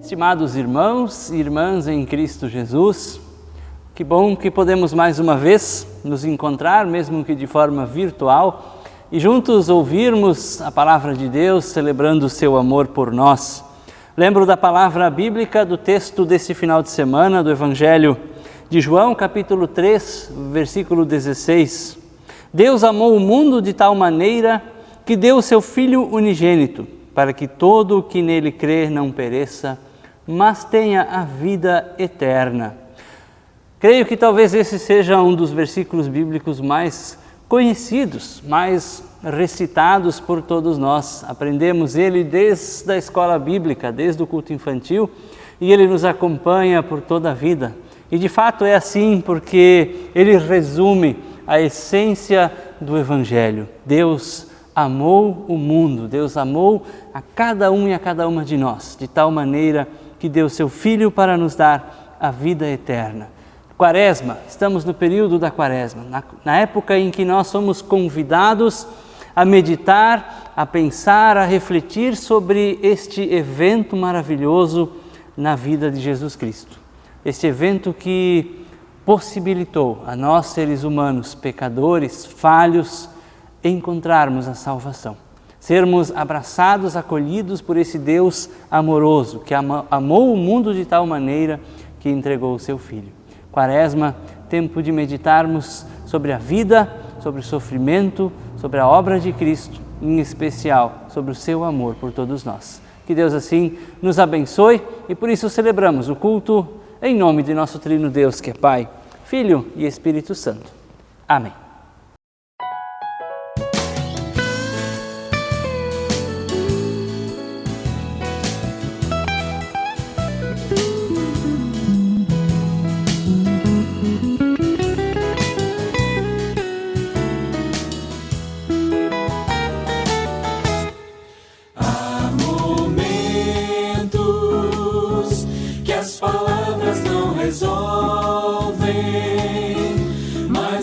Estimados irmãos e irmãs em Cristo Jesus, que bom que podemos mais uma vez nos encontrar, mesmo que de forma virtual, e juntos ouvirmos a palavra de Deus, celebrando o seu amor por nós. Lembro da palavra bíblica do texto desse final de semana, do Evangelho de João, capítulo 3, versículo 16. Deus amou o mundo de tal maneira que deu o seu Filho unigênito, para que todo o que nele crê não pereça, mas tenha a vida eterna. Creio que talvez esse seja um dos versículos bíblicos mais conhecidos, mais recitados por todos nós. Aprendemos ele desde a escola bíblica, desde o culto infantil, e ele nos acompanha por toda a vida. E de fato é assim porque ele resume a essência do Evangelho. Deus amou o mundo, Deus amou a cada um e a cada uma de nós, de tal maneira que deu seu Filho para nos dar a vida eterna. Quaresma, estamos no período da Quaresma, na época em que nós somos convidados a meditar, a pensar, a refletir sobre este evento maravilhoso na vida de Jesus Cristo. Este evento que possibilitou a nós, seres humanos, pecadores, falhos, encontrarmos a salvação. Sermos abraçados, acolhidos por esse Deus amoroso, que amou o mundo de tal maneira que entregou o seu Filho. Quaresma, tempo de meditarmos sobre a vida, sobre o sofrimento, sobre a obra de Cristo, em especial sobre o seu amor por todos nós. Que Deus assim nos abençoe e por isso celebramos o culto em nome de nosso Trino Deus, que é Pai, Filho e Espírito Santo. Amém.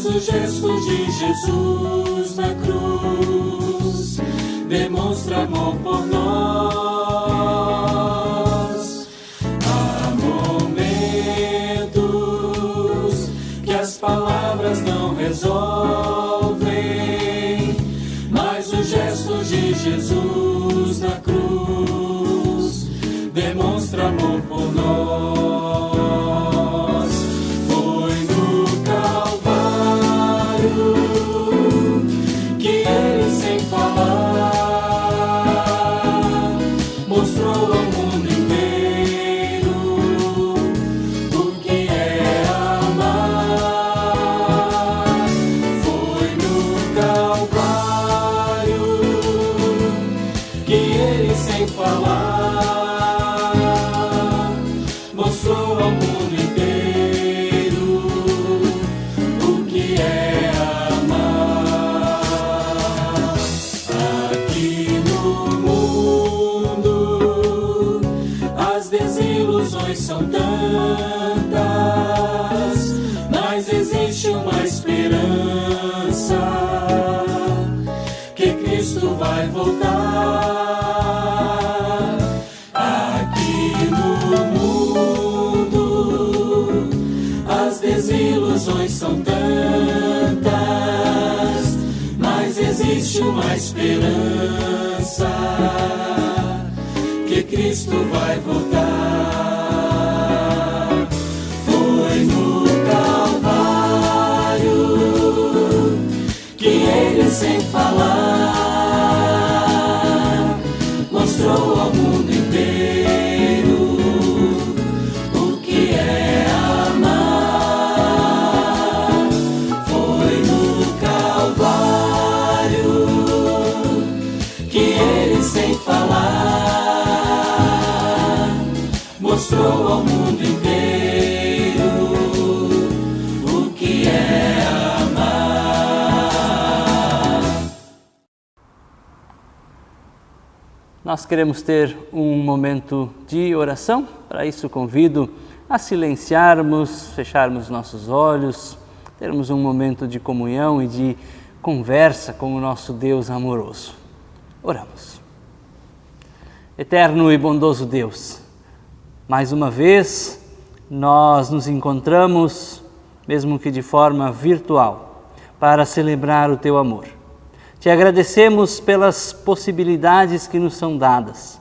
Os gestos de Jesus na cruz demonstra amor por nós. Há momentos que as palavras não resolvem, mas os gestos de Jesus na cruz demonstra amor por nós. Que ele sem falar mostrou ao mundo inteiro o que é amar. Foi no Calvário que ele sem falar mostrou ao mundo inteiro o que é. São tantas, mas existe uma esperança, que Cristo vai voltar. Aqui no mundo, as desilusões são tantas, mas existe uma esperança, que Cristo vai voltar. Sem falar, mostrou ao mundo inteiro o que é amar. Foi no Calvário que ele sem falar mostrou ao mundo inteiro o que é Nós queremos ter um momento de oração, para isso convido a silenciarmos, fecharmos nossos olhos, termos um momento de comunhão e de conversa com o nosso Deus amoroso. Oramos. Eterno e bondoso Deus, Mais uma vez, nós nos encontramos, mesmo que de forma virtual, para celebrar o Teu amor. Te agradecemos pelas possibilidades que nos são dadas.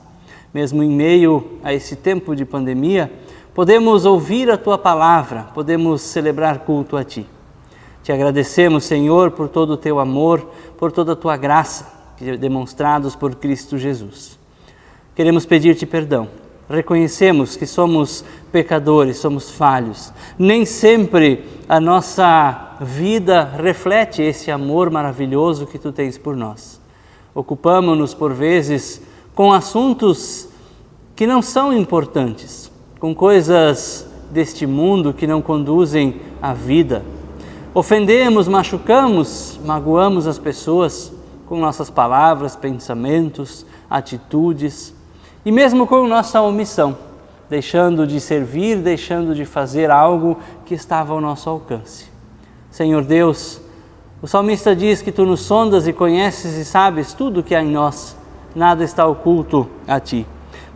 Mesmo em meio a esse tempo de pandemia, podemos ouvir a Tua palavra, podemos celebrar culto a Ti. Te agradecemos, Senhor, por todo o Teu amor, por toda a Tua graça, demonstrados por Cristo Jesus. Queremos pedir-te perdão. Reconhecemos que somos pecadores, somos falhos. Nem sempre a nossa vida reflete esse amor maravilhoso que Tu tens por nós. Ocupamos-nos, por vezes, com assuntos que não são importantes, com coisas deste mundo que não conduzem à vida. Ofendemos, machucamos, magoamos as pessoas com nossas palavras, pensamentos, atitudes e mesmo com nossa omissão, deixando de servir, deixando de fazer algo que estava ao nosso alcance. Senhor Deus, o salmista diz que Tu nos sondas e conheces e sabes tudo o que há em nós, nada está oculto a Ti.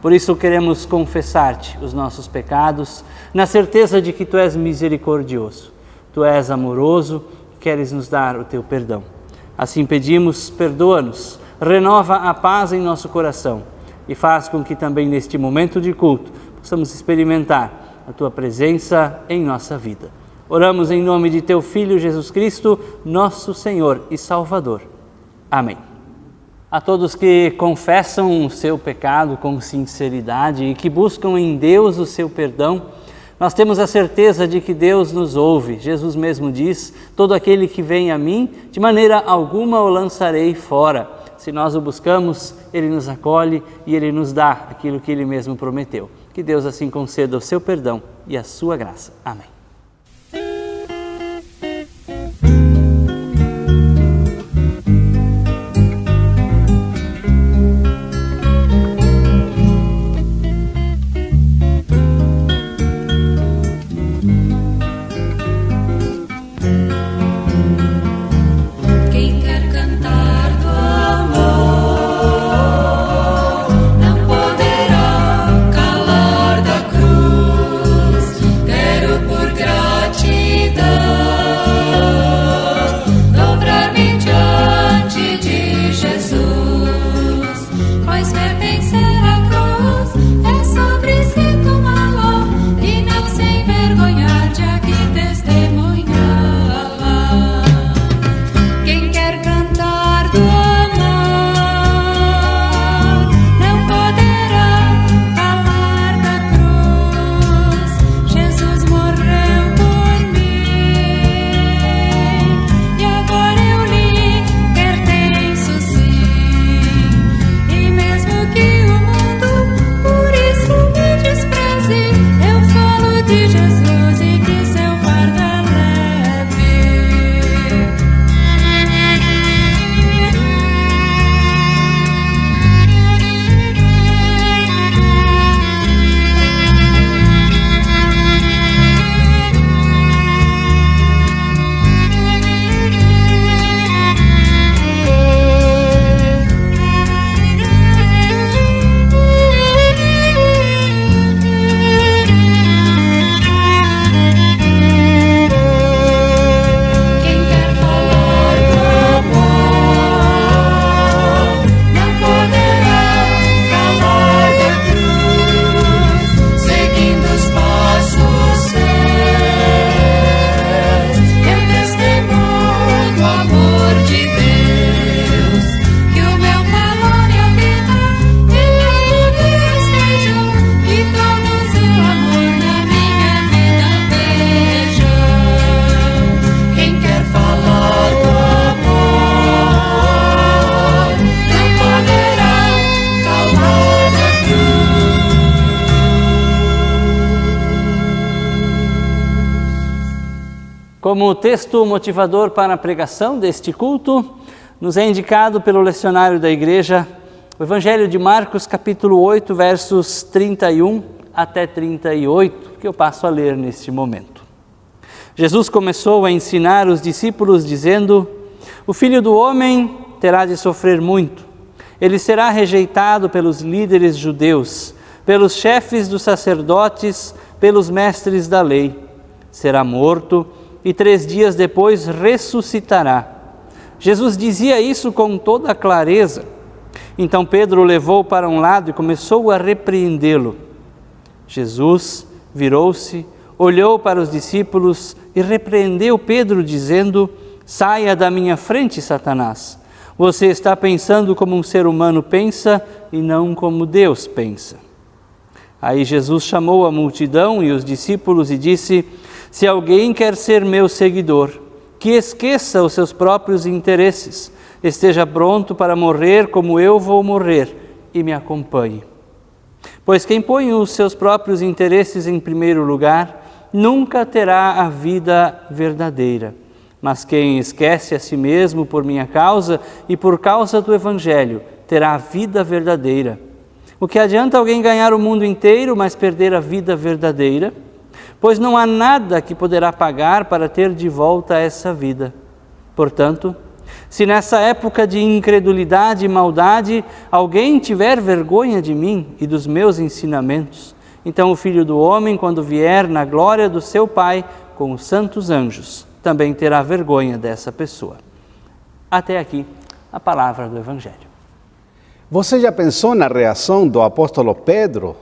Por isso queremos confessar-te os nossos pecados, na certeza de que Tu és misericordioso. Tu és amoroso e queres nos dar o Teu perdão. Assim pedimos, perdoa-nos, renova a paz em nosso coração e faz com que também neste momento de culto possamos experimentar a Tua presença em nossa vida. Oramos em nome de Teu Filho Jesus Cristo, nosso Senhor e Salvador. Amém. A todos que confessam o seu pecado com sinceridade e que buscam em Deus o seu perdão, nós temos a certeza de que Deus nos ouve. Jesus mesmo diz: todo aquele que vem a mim, de maneira alguma o lançarei fora. Se nós o buscamos, Ele nos acolhe e Ele nos dá aquilo que Ele mesmo prometeu. Que Deus assim conceda o seu perdão e a sua graça. Amém. Como texto motivador para a pregação deste culto, nos é indicado pelo lecionário da igreja o Evangelho de Marcos, capítulo 8, versos 31 até 38, que eu passo a ler neste momento. Jesus começou a ensinar os discípulos dizendo: o Filho do Homem terá de sofrer muito, ele será rejeitado pelos líderes judeus, pelos chefes dos sacerdotes, pelos mestres da lei. Será morto e 3 dias depois ressuscitará. Jesus dizia isso com toda clareza. Então Pedro o levou para um lado e começou a repreendê-lo. Jesus virou-se, olhou para os discípulos e repreendeu Pedro, dizendo: saia da minha frente, Satanás. Você está pensando como um ser humano pensa e não como Deus pensa. Aí Jesus chamou a multidão e os discípulos e disse: se alguém quer ser meu seguidor, que esqueça os seus próprios interesses, esteja pronto para morrer como eu vou morrer e me acompanhe. Pois quem põe os seus próprios interesses em primeiro lugar, nunca terá a vida verdadeira. Mas quem esquece a si mesmo por minha causa e por causa do Evangelho, terá a vida verdadeira. O que adianta alguém ganhar o mundo inteiro, mas perder a vida verdadeira? Pois não há nada que poderá pagar para ter de volta essa vida. Portanto, se nessa época de incredulidade e maldade alguém tiver vergonha de mim e dos meus ensinamentos, então o Filho do Homem, quando vier na glória do seu Pai com os santos anjos, também terá vergonha dessa pessoa. Até aqui a palavra do Evangelho. Você já pensou na reação do apóstolo Pedro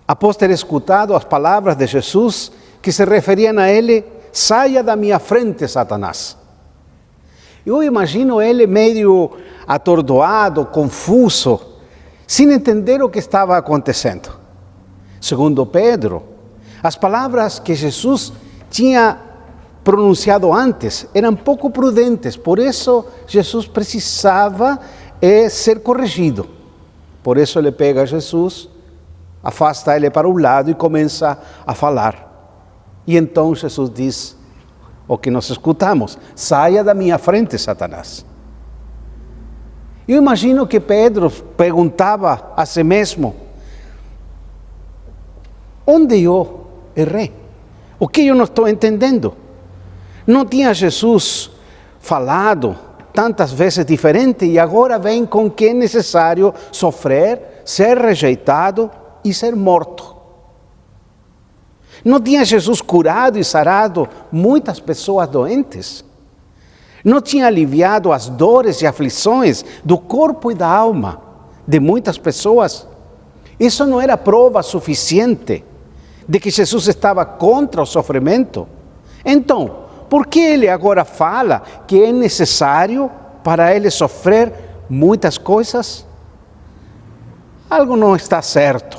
após ter escutado as palavras de Jesus que se referiam a ele: saia da minha frente, Satanás? Eu imagino ele meio atordoado, confuso, sem entender o que estava acontecendo. Segundo Pedro, as palavras que Jesus tinha pronunciado antes eram pouco prudentes, por isso Jesus precisava ser corrigido. Por isso ele pega Jesus, afasta ele para um lado e começa a falar. E então Jesus diz o que nós escutamos: saia da minha frente, Satanás. Eu imagino que Pedro perguntava a si mesmo: onde eu errei? O que eu não estou entendendo? Não tinha Jesus falado tantas vezes diferente e agora vem com que é necessário sofrer, ser rejeitado e ser morto. Não tinha Jesus curado e sarado muitas pessoas doentes? Não tinha aliviado as dores e aflições do corpo e da alma de muitas pessoas? Isso não era prova suficiente de que Jesus estava contra o sofrimento? Então, por que ele agora fala que é necessário para ele sofrer muitas coisas? Algo não está certo.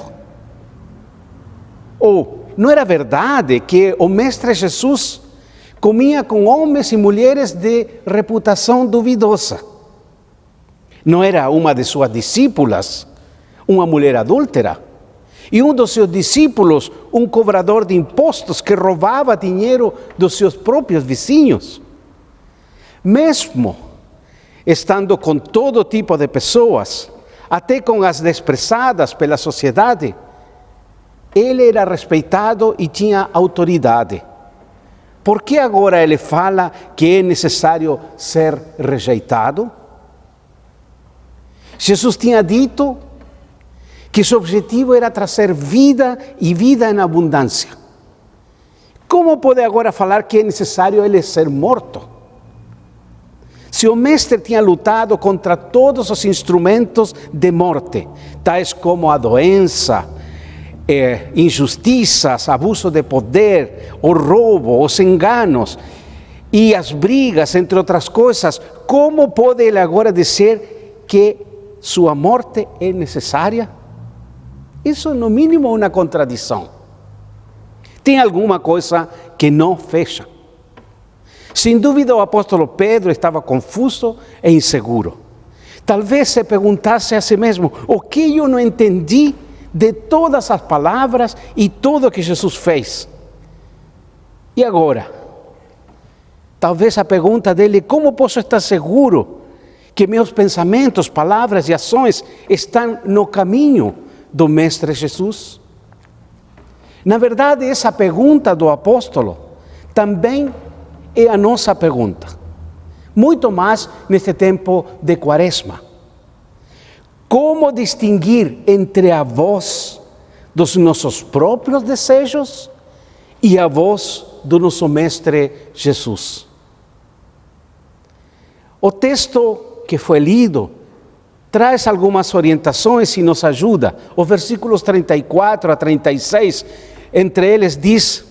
Ou não era verdade que o Mestre Jesus comia com homens e mulheres de reputação duvidosa? Não era uma de suas discípulas uma mulher adúltera? E um dos seus discípulos, um cobrador de impostos que roubava dinheiro dos seus próprios vizinhos? Mesmo estando com todo tipo de pessoas, até com as desprezadas pela sociedade, ele era respeitado e tinha autoridade. Por que agora ele fala que é necessário ser rejeitado? Jesus tinha dito que seu objetivo era trazer vida e vida em abundância. Como pode agora falar que é necessário ele ser morto? Se o Mestre tinha lutado contra todos os instrumentos de morte, tais como a doença, injustiças, abuso de poder, o roubo, os enganos e as brigas, entre outras coisas, como pode ele agora dizer que sua morte é necessária? Isso, no mínimo, é uma contradição. Tem alguma coisa que não fecha. Sem dúvida, o apóstolo Pedro estava confuso e inseguro. Talvez se perguntasse a si mesmo: o que eu não entendi de todas as palavras e tudo o que Jesus fez? E agora? Talvez a pergunta dele: como posso estar seguro que meus pensamentos, palavras e ações estão no caminho do Mestre Jesus? Na verdade, essa pergunta do apóstolo também é a nossa pergunta. Muito mais neste tempo de Quaresma. Como distinguir entre a voz dos nossos próprios desejos e a voz do nosso Mestre Jesus? O texto que foi lido traz algumas orientações e nos ajuda. Os versículos 34 a 36, entre eles diz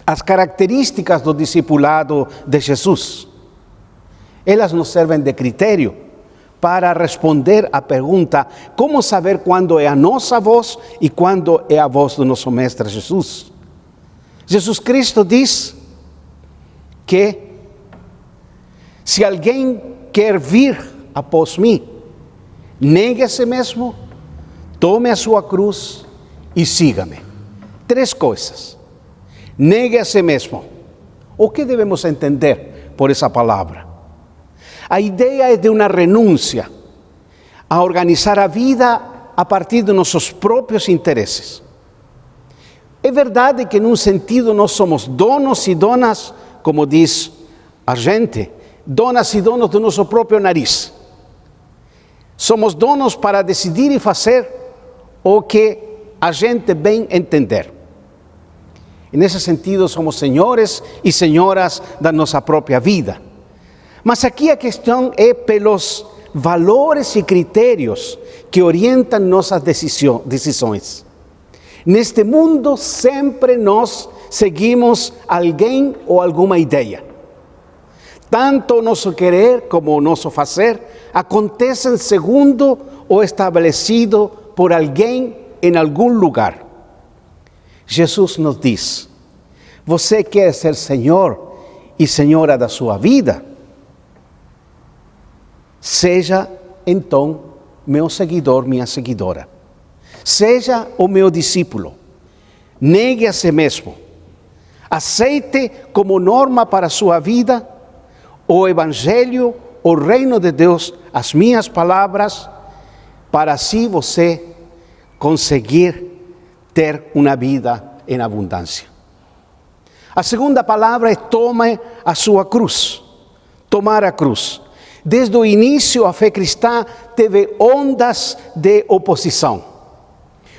as características do discipulado de Jesus. Elas nos servem de critério para responder à pergunta: como saber quando é a nossa voz e quando é a voz do nosso Mestre Jesus? Jesus Cristo diz que se alguém quer vir após mim, negue a si mesmo, tome a sua cruz e siga-me. 3 coisas. Negue a si mesmo. O que devemos entender por essa palavra? A ideia é de uma renúncia a organizar a vida a partir de nossos próprios interesses. É verdade que, num sentido, nós somos donos e donas, como diz a gente, donas e donos do nosso próprio nariz. Somos donos para decidir e fazer o que a gente bem entender. E nesse sentido, somos senhores e senhoras da nossa própria vida. Mas aqui a questão é pelos valores e critérios que orientam nossas decisões. Neste mundo, sempre nós seguimos alguém ou alguma ideia. Tanto o nosso querer como o nosso fazer acontecem segundo o estabelecido por alguém em algum lugar. Jesus nos diz: você quer ser senhor e senhora da sua vida? Seja então meu seguidor, minha seguidora. Seja o meu discípulo. Negue a si mesmo. Aceite como norma para a sua vida o Evangelho, o reino de Deus, as minhas palavras, para assim você conseguir ter uma vida em abundância. A segunda palavra é: tome a sua cruz. Tomar a cruz. Desde o início, a fé cristã teve ondas de oposição.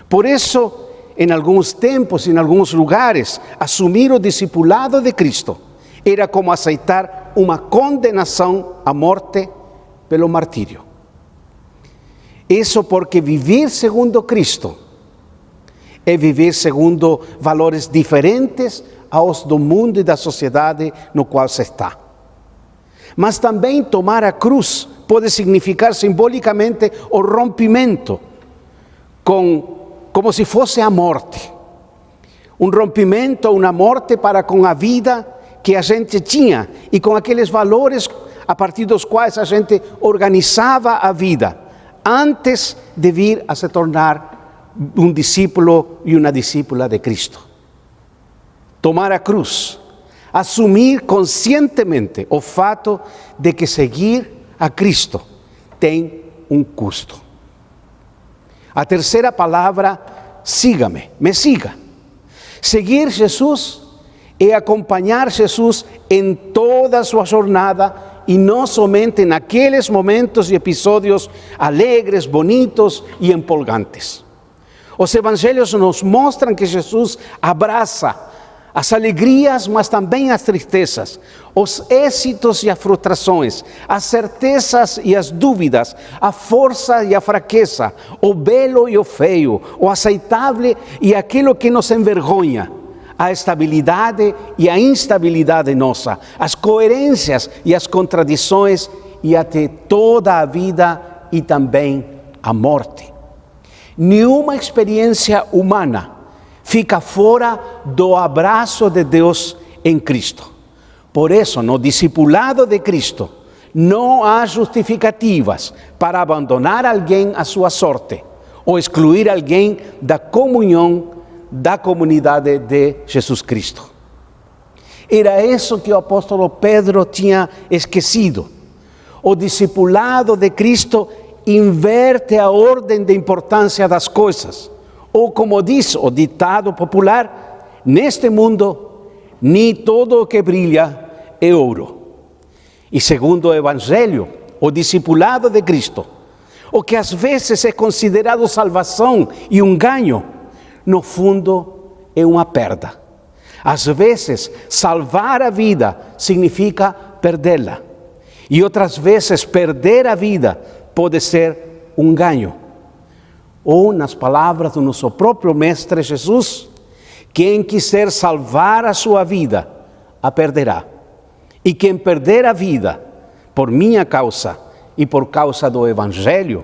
Por isso, em alguns tempos, em alguns lugares, assumir o discipulado de Cristo era como aceitar uma condenação à morte pelo martírio. Isso porque viver segundo Cristo é viver segundo valores diferentes aos do mundo e da sociedade no qual se está. Mas também tomar a cruz pode significar simbolicamente o rompimento como se fosse a morte. Um rompimento, uma morte para com a vida que a gente tinha e com aqueles valores a partir dos quais a gente organizava a vida antes de vir a se tornar um discípulo e uma discípula de Cristo. Tomar a cruz. Assumir conscientemente o fato de que seguir a Cristo tem um custo. A terceira palavra: siga-me, me siga. Seguir Jesus é acompanhar Jesus em toda a sua jornada e não somente naqueles momentos e episódios alegres, bonitos e empolgantes. Os evangelhos nos mostram que Jesus abraça as alegrias, mas também as tristezas, os êxitos e as frustrações, as certezas e as dúvidas, a força e a fraqueza, o belo e o feio, o aceitável e aquilo que nos envergonha, a estabilidade e a instabilidade nossa, as coerências e as contradições e até toda a vida e também a morte. Nenhuma experiência humana fica fora do abraço de Deus em Cristo. Por isso, no discipulado de Cristo, não há justificativas para abandonar alguém à sua sorte ou excluir alguém da comunhão da comunidade de Jesus Cristo. Era isso que o apóstolo Pedro tinha esquecido. O discipulado de Cristo inverte a ordem de importância das coisas. Ou como diz o ditado popular: neste mundo, nem todo o que brilha é ouro. E segundo o Evangelho, o discipulado de Cristo, o que às vezes é considerado salvação e um ganho, no fundo é uma perda. Às vezes, salvar a vida significa perdê-la. E outras vezes, perder a vida pode ser um ganho. Ou, nas palavras do nosso próprio Mestre Jesus, quem quiser salvar a sua vida, a perderá. E quem perder a vida, por minha causa e por causa do Evangelho,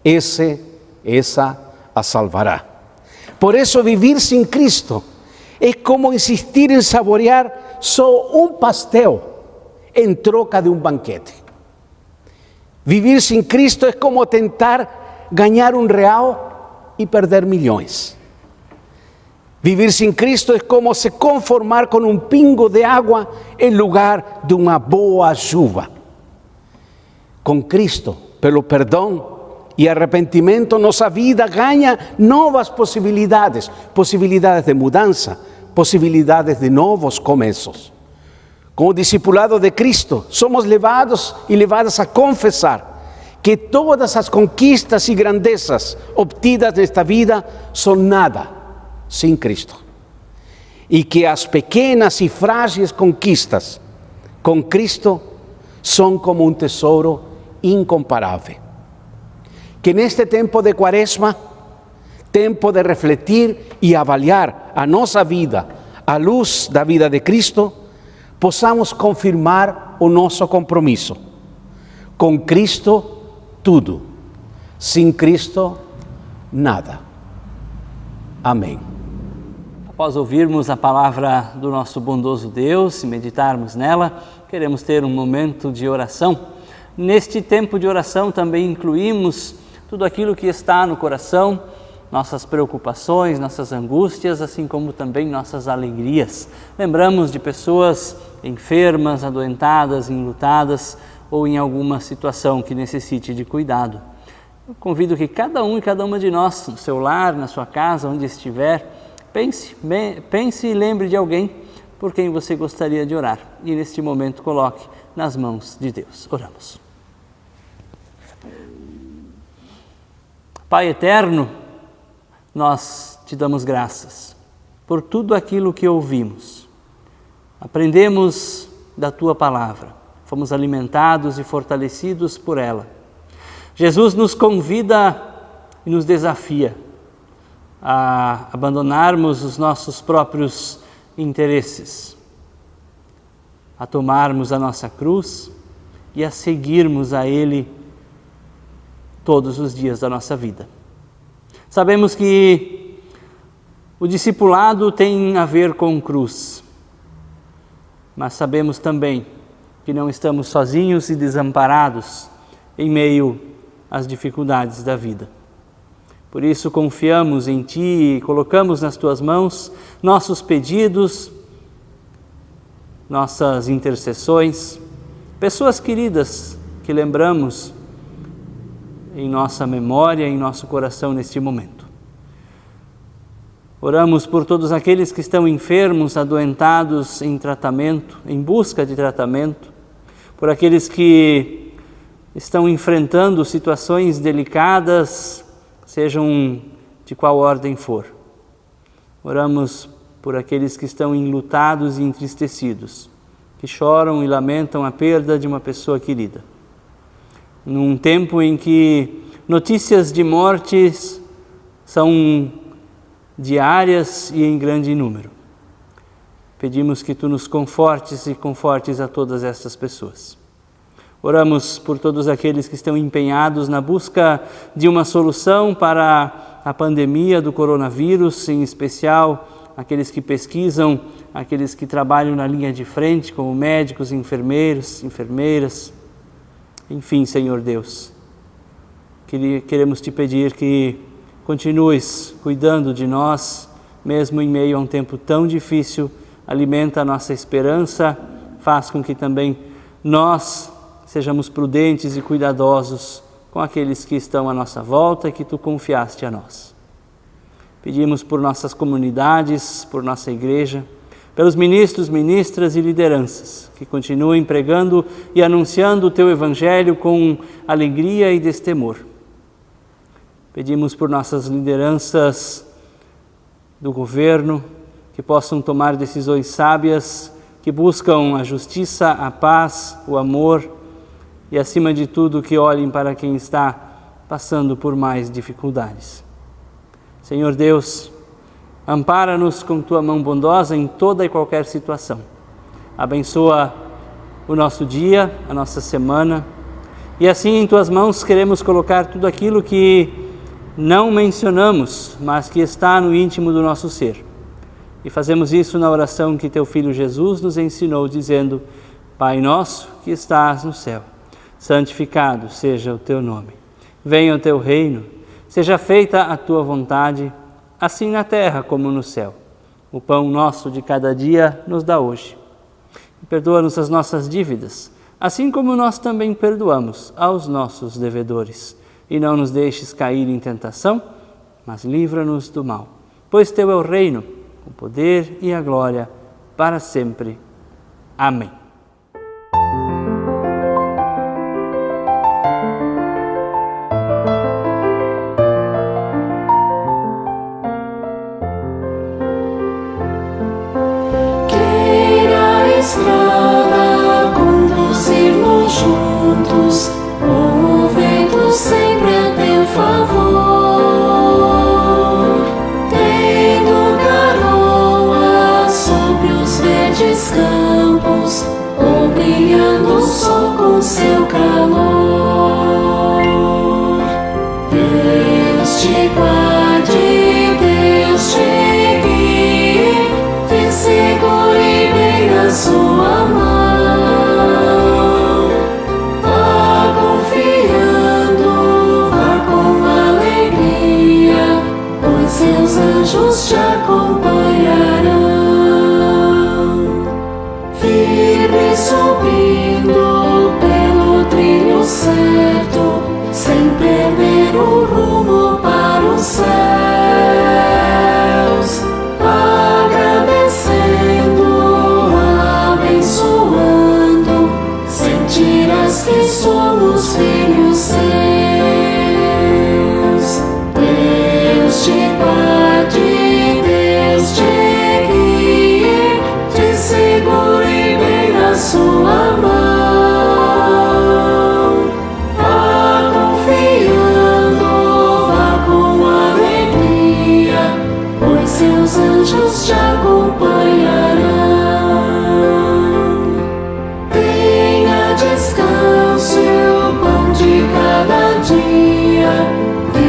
essa a salvará. Por isso, viver sem Cristo é como insistir em saborear só um pastel em troca de um banquete. Viver sem Cristo é como tentar ganhar R$1 e perder milhões. Viver sem Cristo é como se conformar com um pingo de água em lugar de uma boa chuva. Com Cristo, pelo perdão e arrependimento, nossa vida ganha novas possibilidades, possibilidades de mudança, possibilidades de novos começos. Com o discipulado de Cristo, somos levados e levadas a confessar que todas as conquistas e grandezas obtidas nesta vida são nada sem Cristo. E que as pequenas e frágeis conquistas com Cristo são como um tesouro incomparável. Que neste tempo de Quaresma, tempo de refletir e avaliar a nossa vida à luz da vida de Cristo, possamos confirmar o nosso compromisso. Com Cristo, tudo. Sem Cristo, nada. Amém. Após ouvirmos a palavra do nosso bondoso Deus e meditarmos nela, queremos ter um momento de oração. Neste tempo de oração também incluímos tudo aquilo que está no coração, nossas preocupações, nossas angústias, assim como também nossas alegrias. Lembramos de pessoas enfermas, adoentadas, enlutadas ou em alguma situação que necessite de cuidado. Eu convido que cada um e cada uma de nós, no seu lar, na sua casa, onde estiver, pense e lembre de alguém por quem você gostaria de orar. E neste momento coloque nas mãos de Deus. Oramos. Pai eterno, nós te damos graças por tudo aquilo que ouvimos. Aprendemos da tua palavra, fomos alimentados e fortalecidos por ela. Jesus nos convida e nos desafia a abandonarmos os nossos próprios interesses, a tomarmos a nossa cruz e a seguirmos a Ele todos os dias da nossa vida. Sabemos que o discipulado tem a ver com cruz, mas sabemos também que não estamos sozinhos e desamparados em meio às dificuldades da vida. Por isso confiamos em Ti e colocamos nas Tuas mãos nossos pedidos, nossas intercessões, pessoas queridas que lembramos em nossa memória, em nosso coração neste momento. Oramos por todos aqueles que estão enfermos, adoentados em tratamento, em busca de tratamento, por aqueles que estão enfrentando situações delicadas, sejam de qual ordem for. Oramos por aqueles que estão enlutados e entristecidos, que choram e lamentam a perda de uma pessoa querida. Num tempo em que notícias de mortes são diárias e em grande número, pedimos que Tu nos confortes e confortes a todas estas pessoas. Oramos por todos aqueles que estão empenhados na busca de uma solução para a pandemia do coronavírus, em especial aqueles que pesquisam, aqueles que trabalham na linha de frente, como médicos, enfermeiros, enfermeiras. Enfim, Senhor Deus, queremos Te pedir que continues cuidando de nós, mesmo em meio a um tempo tão difícil, alimenta a nossa esperança, faz com que também nós sejamos prudentes e cuidadosos com aqueles que estão à nossa volta e que Tu confiaste a nós. Pedimos por nossas comunidades, por nossa igreja, pelos ministros, ministras e lideranças, que continuem pregando e anunciando o Teu Evangelho com alegria e destemor. Pedimos por nossas lideranças do governo, que possam tomar decisões sábias, que buscam a justiça, a paz, o amor e, acima de tudo, que olhem para quem está passando por mais dificuldades. Senhor Deus, ampara-nos com Tua mão bondosa em toda e qualquer situação. Abençoa o nosso dia, a nossa semana, e assim em Tuas mãos queremos colocar tudo aquilo que não mencionamos, mas que está no íntimo do nosso ser. E fazemos isso na oração que Teu Filho Jesus nos ensinou, dizendo: Pai nosso que estás no céu, santificado seja o Teu nome. Venha o Teu reino, seja feita a Tua vontade, assim na terra como no céu. O pão nosso de cada dia nos dá hoje. E perdoa-nos as nossas dívidas, assim como nós também perdoamos aos nossos devedores. E não nos deixes cair em tentação, mas livra-nos do mal. Pois Teu é o reino, o poder e a glória para sempre. Amém. Estrada, conduzir-nos juntos, com o vento sempre a teu favor. Tendo garoa sobre os verdes campos, ou brilhando o sol com seu calor. Deus te guarde, Deus te guie, te segure bem na sua mão. Vá confiando, vá com alegria, pois seus anjos te acompanharão. Firme subindo pelo trilho certo, sem perder o rumo para os céus. Agradecendo, abençoando, sentirás que somos filhos seus. Deus te guarde, Deus te guie, te segure bem na sua mão. Vá confiando, vá com alegria, pois seus anjos te acompanharão. Tenha descanso e o pão de cada dia,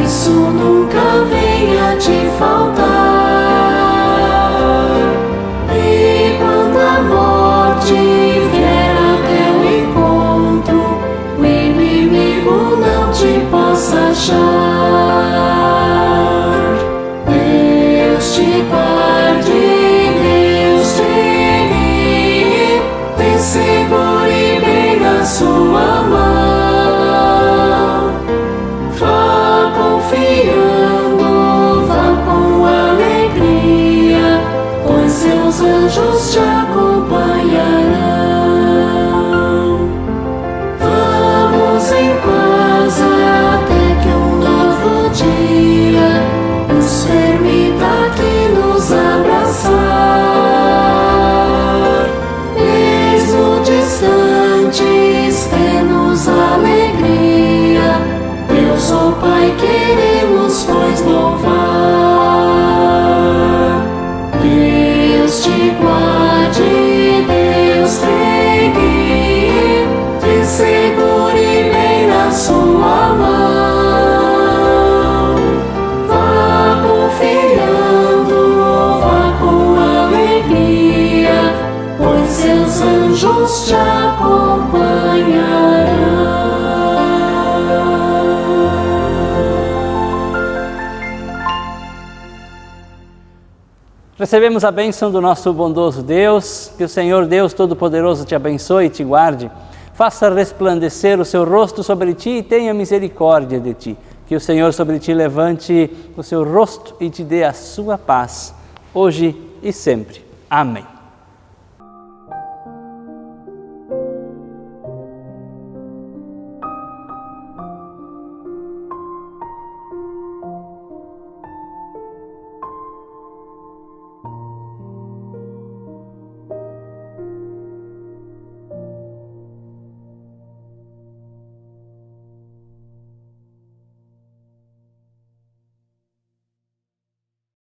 isso nunca venha te faltar. E quando a morte vier ao teu encontro, o inimigo não te possa achar. Deus te guarde, Deus te guie, te segure bem na sua mão. Vá confiando, vá com alegria, pois seus anjos te acompanharão. Vamos em paz até que um novo dia nos permita aqui nos abraçar. Mesmo distantes, temos alegria. Deus, ó Pai, queremos pois louvar. Deus te guarde, Deus te guie, te segure bem na sua mão. Vá confiando, vá com alegria, pois seus anjos te acompanharão. Recebemos a bênção do nosso bondoso Deus, que o Senhor Deus Todo-Poderoso te abençoe e te guarde, faça resplandecer o seu rosto sobre ti e tenha misericórdia de ti. Que o Senhor sobre ti levante o seu rosto e te dê a sua paz, hoje e sempre. Amém.